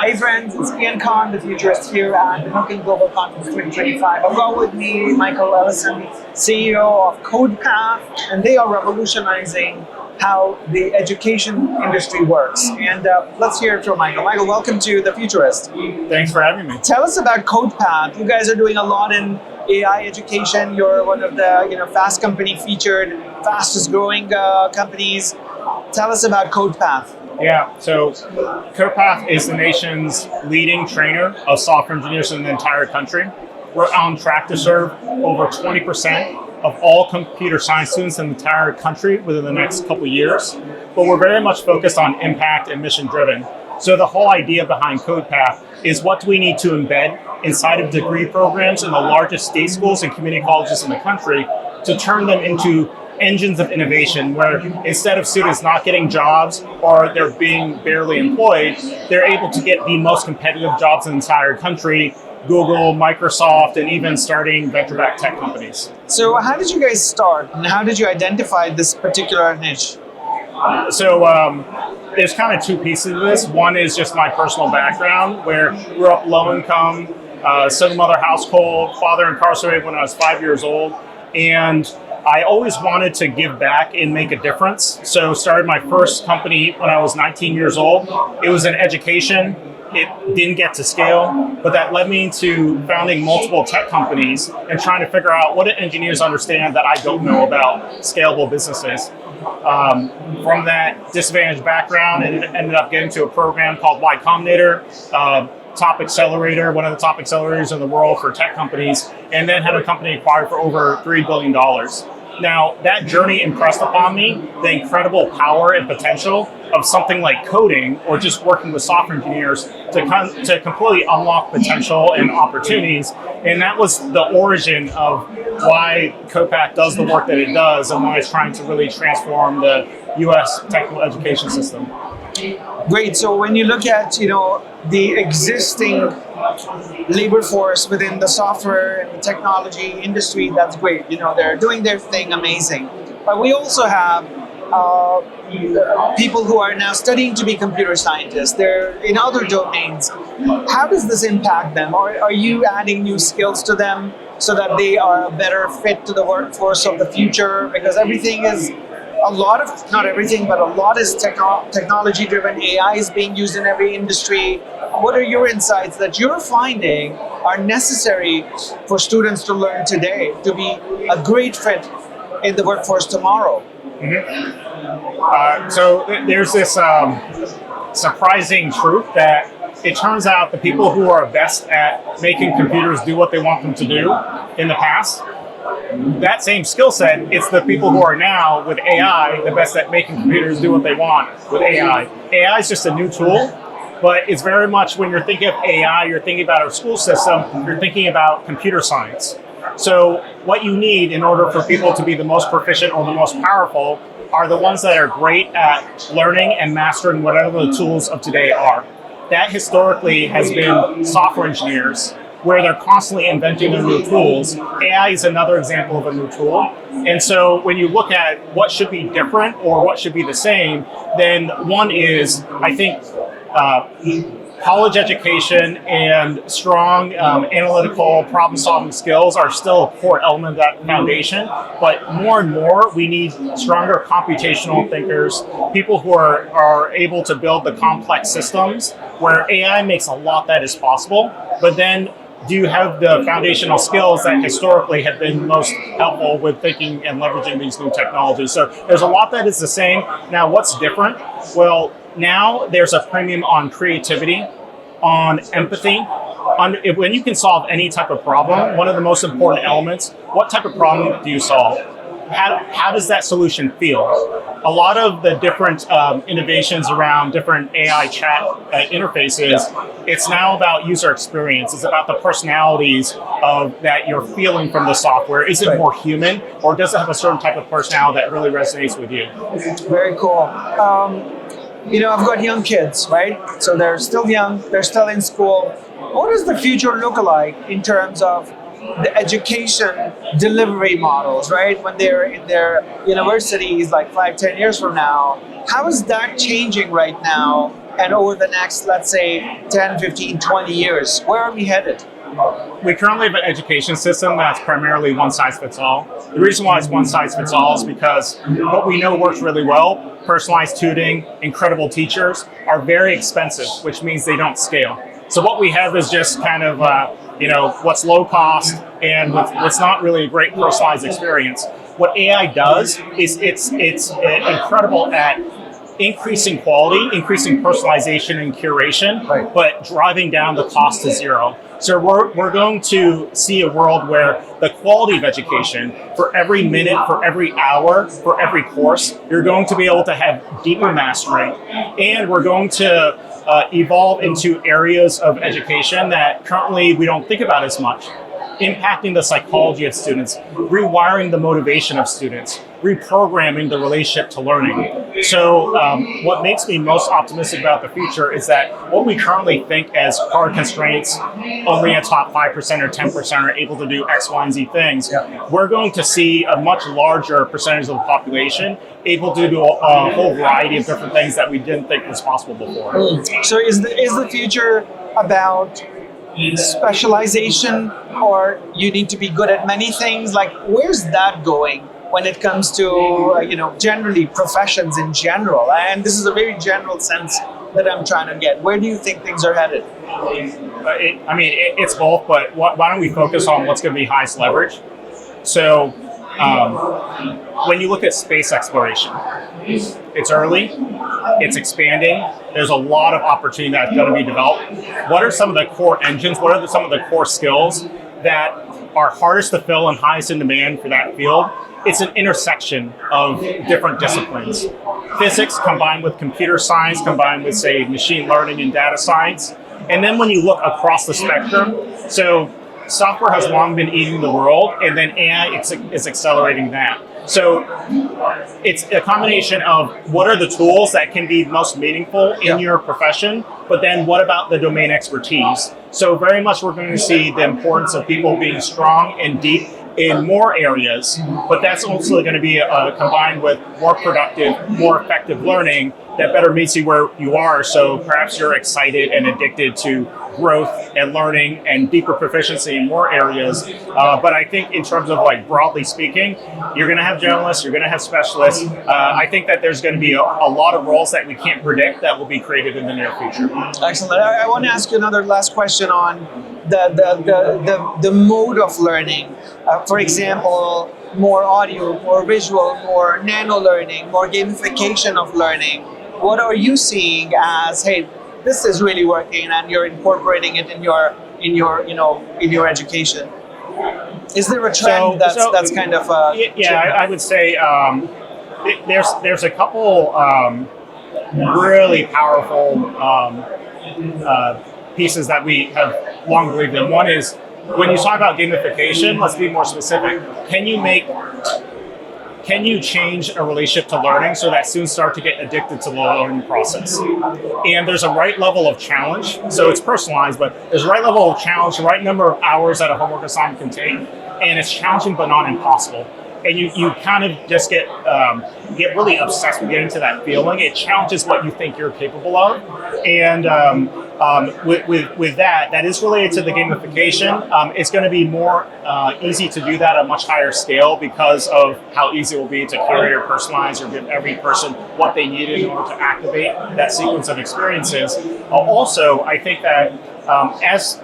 Hey friends, it's Ian Khan, the Futurist here at the Milken Global Conference 2025. I've got with me Michael Ellison, CEO of CodePath, and they are revolutionizing how the education industry works. And let's hear it from Michael. Michael, welcome to the Futurist. Thanks for having me. Tell us about CodePath. You guys are doing a lot in AI education. You're one of the Fast Company featured fastest growing companies. Tell us about CodePath. Yeah, so CodePath is the nation's leading trainer of software engineers in the entire country. We're on track to serve over 20% of all computer science students in the entire country within the next couple of years. But we're very much focused on impact and mission driven. So the whole idea behind CodePath is what do we need to embed inside of degree programs in the largest state schools and community colleges in the country to turn them into engines of innovation where instead of students not getting jobs or they're being barely employed, they're able to get the most competitive jobs in the entire country, Google, Microsoft, and even starting venture-backed tech companies. So how did you guys start and how did you identify this particular niche? So there's kind of two pieces of this. One is just my personal background where I grew up low income, single mother household, father incarcerated when I was 5 years old. And I always wanted to give back and make a difference. So started my first company when I was 19 years old. It was in education. It didn't get to scale, but that led me to founding multiple tech companies and trying to figure out what do engineers understand that I don't know about scalable businesses. From that disadvantaged background, it ended up getting to a program called Y Combinator, top accelerator, one of the top accelerators in the world for tech companies, and then had a company acquired for over $3 billion. Now, that journey impressed upon me the incredible power and potential of something like coding or just working with software engineers to completely unlock potential and opportunities. And that was the origin of why CodePath does the work that it does and why it's trying to really transform the US technical education system. Great. So when you look at the existing labor force within the software and the technology industry, that's great. They're doing their thing, amazing. But we also have people who are now studying to be computer scientists. They're in other domains. How does this impact them? Or are you adding new skills to them so that they are a better fit to the workforce of the future? Because everything is not everything, but a lot is technology driven. AI is being used in every industry. What are your insights that you're finding are necessary for students to learn today to be a great fit in the workforce tomorrow? Mm-hmm. So there's this surprising truth that it turns out the people who are best at making computers do what they want them to do in the past, that same skill set, it's the people who are now with AI the best at making computers do what they want with AI. AI is just a new tool, but it's very much when you're thinking of AI, you're thinking about our school system, you're thinking about computer science. So what you need in order for people to be the most proficient or the most powerful are the ones that are great at learning and mastering whatever the tools of today are. That historically has been software engineers, where they're constantly inventing their new tools. AI is another example of a new tool. And so when you look at what should be different or what should be the same, then one is, I think, college education and strong analytical problem-solving skills are still a core element of that foundation. But more and more, we need stronger computational thinkers, people who are able to build the complex systems where AI makes a lot that is possible, but then do you have the foundational skills that historically have been most helpful with thinking and leveraging these new technologies? So there's a lot that is the same. Now, what's different? Well, now there's a premium on creativity, on empathy. When you can solve any type of problem, one of the most important elements, what type of problem do you solve? How does that solution feel? A lot of the different innovations around different AI chat interfaces, it's now about user experience. It's about the personalities that you're feeling from the software. Is it more human, or does it have a certain type of personality that really resonates with you? Very cool. I've got young kids, right? So they're still young, they're still in school. What does the future look like in terms of the education delivery models, right? When they're in their universities like 5-10 years from now, how is that changing right now? and over the next, let's say, 10, 15, 20 years? Where are we headed? We currently have an education system that's primarily one size fits all. The reason why it's one size fits all is because what we know works really well, personalized tutoring, incredible teachers, are very expensive, which means they don't scale. So what we have is just kind of, what's low cost and what's not really a great personalized experience. What AI does is it's incredible at increasing quality, increasing personalization and curation, Right. but driving down the cost to zero. So we're going to see a world where the quality of education, for every minute, for every hour, for every course, you're going to be able to have deeper mastery, and we're going to evolve into areas of education that currently we don't think about as much. Impacting the psychology of students, rewiring the motivation of students, reprogramming the relationship to learning. So what makes me most optimistic about the future is that what we currently think as hard constraints, only a top 5% or 10% are able to do X, Y, and Z things, we're going to see a much larger percentage of the population able to do a whole variety of different things that we didn't think was possible before. So is the future about specialization, or you need to be good at many things? Like, where's that going when it comes to generally professions in general? And this is a very general sense that I'm trying to get. Where do you think things are headed? It's both, but why don't we focus on what's going to be highest leverage? So when you look at space exploration, it's early, it's expanding, there's a lot of opportunity that's going to be developed. What are some of the core engines? What are some of the core skills that are hardest to fill and highest in demand for that field? It's an intersection of different disciplines. Physics combined with computer science, combined with, say, machine learning and data science. And then when you look across the spectrum, so software has long been eating the world, and then AI is accelerating that. So it's a combination of what are the tools that can be most meaningful in your profession, but then what about the domain expertise? So very much we're going to see the importance of people being strong and deep in more areas, but that's also going to be combined with more productive, more effective learning that better meets you where you are. So perhaps you're excited and addicted to growth and learning and deeper proficiency in more areas. But I think in terms of broadly speaking, you're going to have generalists, you're going to have specialists. I think that there's going to be a lot of roles that we can't predict that will be created in the near future. Excellent. I want to ask you another last question on the mode of learning. For example, more audio, more visual, more nano learning, more gamification of learning. What are you seeing as, hey, this is really working, and you're incorporating it in your education? Is there a trend that's kind of I would say there's a couple really powerful pieces that we have long believed in. One is, when you talk about gamification, let's be more specific. Can you change a relationship to learning so that students start to get addicted to the learning process? And there's a right level of challenge. So it's personalized, but there's a right level of challenge, the right number of hours that a homework assignment can take. And it's challenging but not impossible. And you kind of just get really obsessed with getting to that feeling. It challenges what you think you're capable of. And with that is related to the gamification. It's going to be more easy to do that at a much higher scale because of how easy it will be to curate or personalize or give every person what they need in order to activate that sequence of experiences. Also, I think that as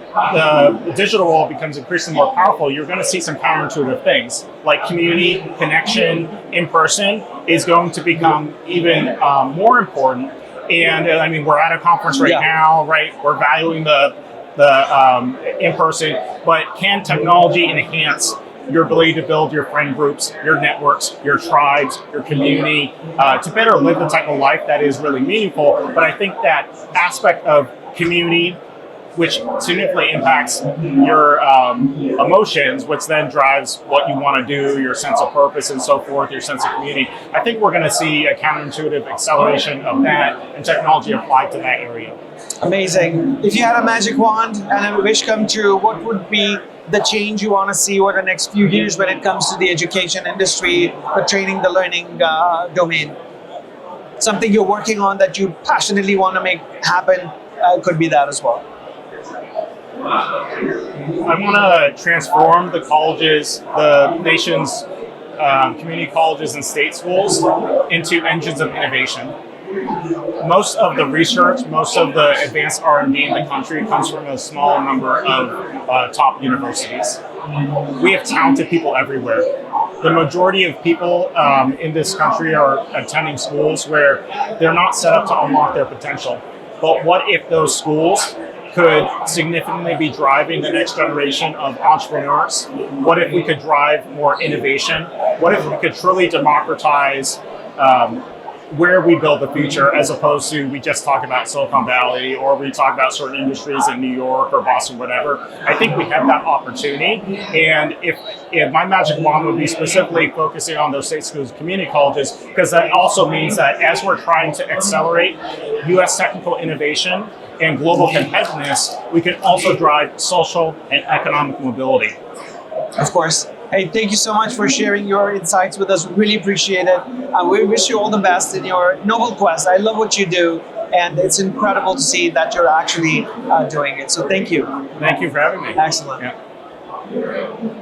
the digital world becomes increasingly more powerful, you're going to see some counterintuitive things like community, connection, in person is going to become even more important. And we're at a conference right now, right? We're valuing the in person, but can technology enhance your ability to build your friend groups, your networks, your tribes, your community, to better live the type of life that is really meaningful? But I think that aspect of community, which significantly impacts your emotions, which then drives what you want to do, your sense of purpose and so forth, your sense of community. I think we're going to see a counterintuitive acceleration of that and technology applied to that area. Amazing. If you had a magic wand and a wish come true, what would be the change you want to see over the next few years when it comes to the education industry, the training, the learning domain? something you're working on that you passionately want to make happen, could be that as well. I want to transform the colleges, the nation's community colleges and state schools into engines of innovation. Most of the research, most of the advanced R&D in the country comes from a small number of top universities. We have talented people everywhere. The majority of people in this country are attending schools where they're not set up to unlock their potential. But what if those schools could significantly be driving the next generation of entrepreneurs? What if we could drive more innovation? What if we could truly democratize where we build the future, as opposed to we just talk about Silicon Valley or we talk about certain industries in New York or Boston, whatever. I think we have that opportunity. And if my magic wand would be specifically focusing on those state schools and community colleges, because that also means that as we're trying to accelerate U.S. technical innovation and global competitiveness, we can also drive social and economic mobility. Of course. Hey, thank you so much for sharing your insights with us. Really appreciate it. We wish you all the best in your noble quest. I love what you do, and it's incredible to see that you're actually doing it. So thank you. Thank you for having me. Excellent. Yeah.